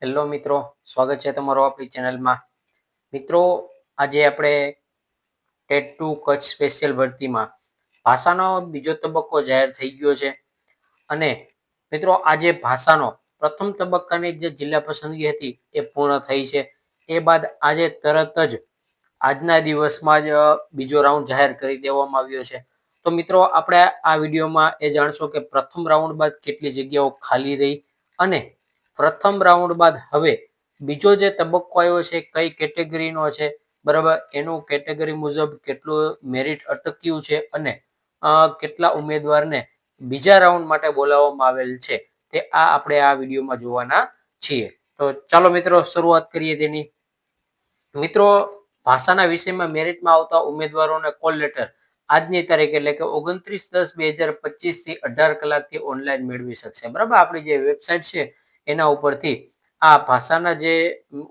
Hello મિત્રો, સ્વાગત છે તમારું આપણી ચેનલમાં. મિત્રો, આજે આપણે ટેટ 2 કચ્છ સ્પેશિયલ ભરતીમાં ભાષાનો બીજો તબક્કો જાહેર થઈ ગયો છે. અને મિત્રો, આજે ભાષાનો પ્રથમ તબક્કાની જે જિલ્લા પસંદગી હતી એ પૂર્ણ થઈ છે. એ બાદ આજે તરત જ આજના દિવસમાં જ બીજો રાઉન્ડ જાહેર કરી દેવામાં આવ્યો છે. તો મિત્રો, આપણે આ વિડીયોમાં એ જાણશો કે પ્રથમ રાઉન્ડ બાદ કેટલી જગ્યાઓ ખાલી રહી અને પ્રથમ રાઉન્ડ બાદ હવે બીજો જે તબક્કો આવ્યો છે કઈ કેટેગરીનો છે, બરાબર, એનું કેટેગરી મુજબ કેટલું મેરિટ અટક્યું છે અને કેટલા ઉમેદવારને બીજા રાઉન્ડ માટે બોલાવવામાં આવેલ છે તે આપણે આ વિડીયોમાં જોવાના છીએ. તો ચાલો મિત્રો, શરૂઆત કરીએ તેની. મિત્રો, ભાષાના વિષયમાં મેરિટમાં આવતા ઉમેદવારોને કોલ લેટર આજની તારીખ એટલે કે 29/10/2025 થી 18 કલાકથી ઓનલાઈન મેળવી શકશે. બરાબર, આપણી જે વેબસાઇટ છે એના ઉપરથી આ ભાષાના જે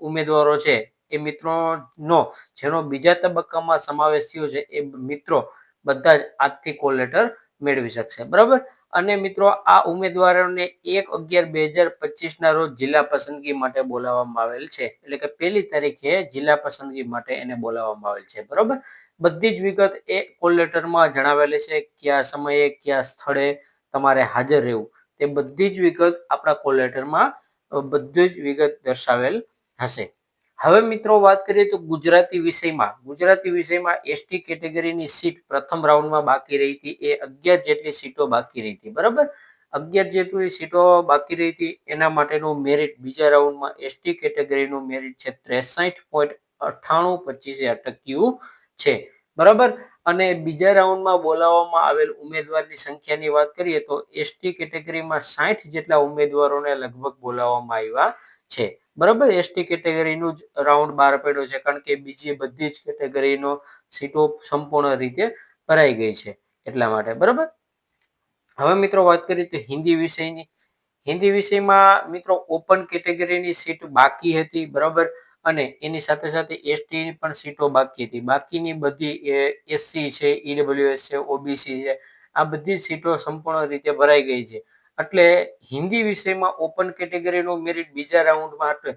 ઉમેદવારો છે એ મિત્રોનો જેનો બીજા તબક્કામાં સમાવેશ થયો છે એ મિત્રો બધા જ આજથી કોલ લેટર મેળવી શકશે. બરાબર, અને મિત્રો, આ ઉમેદવારોને 1/11/2025 ના રોજ જિલ્લા પસંદગી માટે બોલાવવામાં આવેલ છે. એટલે કે 1લી તારીખે જિલ્લા પસંદગી માટે એને બોલાવવામાં આવેલ છે. બરાબર, બધી જ વિગત એ કોલ લેટરમાં જણાવેલી છે. કયા સમયે કયા સ્થળે તમારે હાજર રહેવું તે બધી જ વિગત આપણા કોલ લેટરમાં બધી જ વિગત દર્શાવેલ હશે. હવે મિત્રો, વાત કરીએ તો ગુજરાતી વિષયમાં એસટી કેટેગરીની સીટ પ્રથમ રાઉન્ડમાં બાકી રહી હતી એ 11 જેટલી સીટો બાકી રહી હતી. બરાબર, 11 જેટલી સીટો બાકી રહી હતી એના માટેનું મેરિટ બીજા રાઉન્ડમાં એસટી કેટેગરીનું મેરિટ છે 63.9825 અટક્યું છે. બરાબર, અને બીજા રાઉન્ડમાં બોલાવવામાં આવેલ ઉમેદવારની સંખ્યાની વાત કરીએ તો એસટી કેટેગરીમાં 60 જેટલા ઉમેદવારોને લગભગ બોલાવવામાં આવ્યા છે. બરાબર, એસટી કેટેગરીનું જ રાઉન્ડ બહાર પડ્યો છે કારણ કે બીજી બધી જ કેટેગરીનો સીટો સંપૂર્ણ રીતે ભરાઈ ગઈ છે એટલા માટે. બરાબર, હવે મિત્રો, વાત કરીએ તો હિન્દી વિષયમાં મિત્રો ઓપન કેટેગરીની સીટ બાકી હતી. બરાબર, અને એની સાથે સાથે એસટી ની પણ સીટો બાકી હતી. બાકીની બધી એસસી છે, ઈડબ્લ્યુએસ છે, ઓબીસી છે, આ બધી સીટો સંપૂર્ણ રીતે ભરાઈ ગઈ છે. એટલે હિન્દી વિષયમાં ઓપન કેટેગરીનું મેરિટ બીજા રાઉન્ડમાં એટલે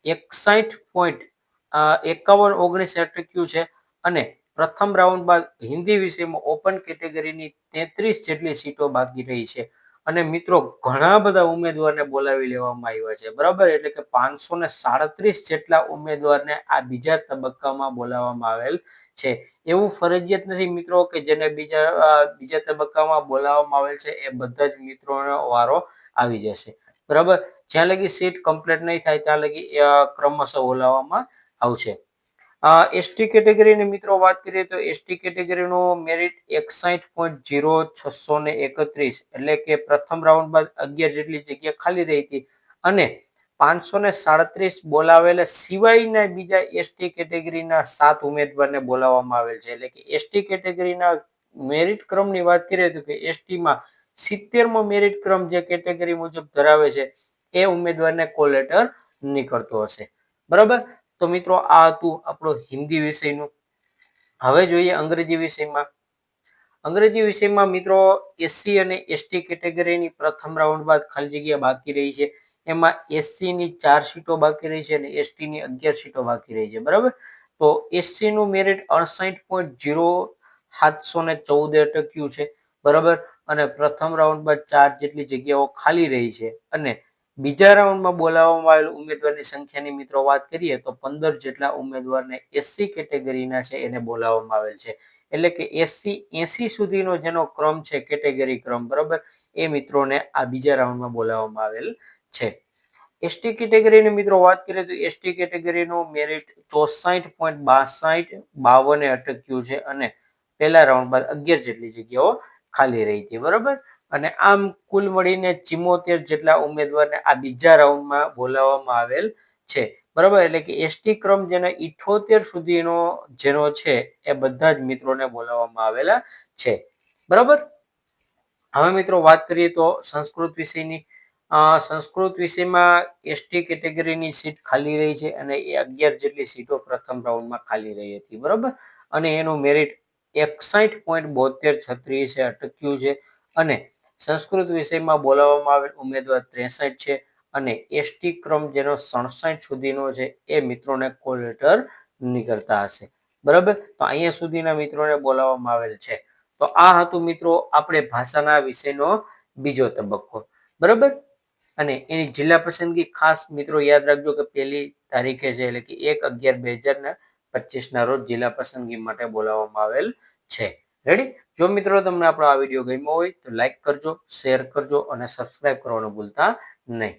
61.5119 અટક્યું છે. અને પ્રથમ રાઉન્ડ બાદ હિન્દી વિષયમાં ઓપન કેટેગરીની 33 જેટલી સીટો બાકી રહી છે. અને મિત્રો, ઘણા બધા ઉમેદવારને બોલાવી લેવામાં આવ્યા છે. બરાબર, એટલે કે 537 જેટલા ઉમેદવારને આ બીજા તબક્કામાં બોલાવવામાં આવેલ છે. એવું ફરજિયાત નથી મિત્રો કે જેને બીજા તબક્કામાં બોલાવવામાં આવેલ છે એ બધા જ મિત્રોનો વારો આવી જશે. બરાબર, જ્યાં લગી સીટ કમ્પ્લીટ નહીં થાય ત્યાં લગી ક્રમશઃ બોલાવવામાં આવશે. એસટી કેટેગરીની મિત્રો વાત કરીએ તો એસટી કેટેગરીનું મેરિટ 61.0631 એટલે કે પ્રથમ રાઉન્ડ બાદ 11 જેટલી જગ્યા ખાલી રહી હતી અને 537 બોલાવેલા સિવાયના બીજા એસટી કેટેગરીના 7 ઉમેદવારને બોલાવવામાં આવેલ છે. એટલે કે એસટી કેટેગરીના મેરિટ ક્રમની વાત કરીએ તો કે એસટીમાં 70મો મેરિટ ક્રમ જે કેટેગરી મુજબ ધરાવે છે એ ઉમેદવારને કોલ લેટર નીકળતો હશે. બરાબર, તો મિત્રો, આ હતું આપણો હિન્દી વિષયનું. હવે જોઈએ અંગ્રેજી વિષયમાં મિત્રો એસસી અને એસટી કેટેગરીની પ્રથમ રાઉન્ડ બાદ ખાલી જગ્યા બાકી રહી છે. એમાં એસસી ની 4 સીટો બાકી રહી છે અને એસટી ની 11 સીટો બાકી રહી છે. બરાબર, તો એસસી નું મેરિટ 68.0714 અટક્યું છે. બરાબર, અને પ્રથમ રાઉન્ડ બાદ 4 જેટલી જગ્યાઓ ખાલી રહી છે. અને બીજા રાઉન્ડમાં બોલાવવામાં આવેલ ઉમેદવારની સંખ્યાની મિત્રો વાત કરીએ તો 15 જેટલા ઉમેદવારને એસસી કેટેગરીના છે એને બોલાવવામાં આવેલ છે. એટલે કે 80 સુધીનો જેનો ક્રમ છે કેટેગરી ક્રમ, બરાબર, એ મિત્રોને આ બીજા રાઉન્ડમાં બોલાવવામાં આવેલ છે. એસટી કેટેગરીની મિત્રો વાત કરીએ તો એસટી કેટેગરીનું મેરિટ 64.6252 અટક્યું છે અને પહેલા રાઉન્ડ બાદ 11 જેટલી જગ્યાઓ ખાલી રહી હતી. બરાબર, અને આમ કુલ મળીને 74 જેટલા ઉમેદવારને આ બીજા રાઉન્ડમાં બોલાવવામાં આવેલ છે. બરાબર, એટલે કે એસટી ક્રમ જેને 78 સુધીનો જેનો છે એ બધા જ મિત્રોને બોલાવવામાં આવેલા છે. બરાબર, હવે મિત્રો વાત કરીએ તો સંસ્કૃત વિષયમાં એસટી કેટેગરીની સીટ ખાલી રહી છે અને એ 11 જેટલી સીટો પ્રથમ રાઉન્ડમાં ખાલી રહી હતી. બરાબર, અને એનું મેરિટ 61.7236 અટક્યું છે અને સંસ્કૃત વિષયમાં બોલાવવામાં આવેલ ઉમેદવાર 63 છે અને એસટી ક્રમ જેનો 67 સુધીનો છે એ મિત્રોને કોલ લેટર નીકળતા હશે. બરાબર, તો અહીંયા સુધીના મિત્રોને બોલાવવામાં આવેલ છે. તો આ હતું મિત્રો આપણે ભાષાના વિષયનો બીજો તબક્કો. બરાબર, અને એની જિલ્લા પસંદગી ખાસ મિત્રો યાદ રાખજો કે 1લી તારીખે છે, એટલે કે 1/11/2025 રોજ જિલ્લા પસંદગી માટે બોલાવવામાં આવેલ છે. રેડી? જો મિત્રો તમને આપણો આ વિડીયો ગમ્યો હોય તો લાઈક કરજો, શેર કરજો અને સબસ્ક્રાઇબ કરવાનું ભૂલતા નહીં.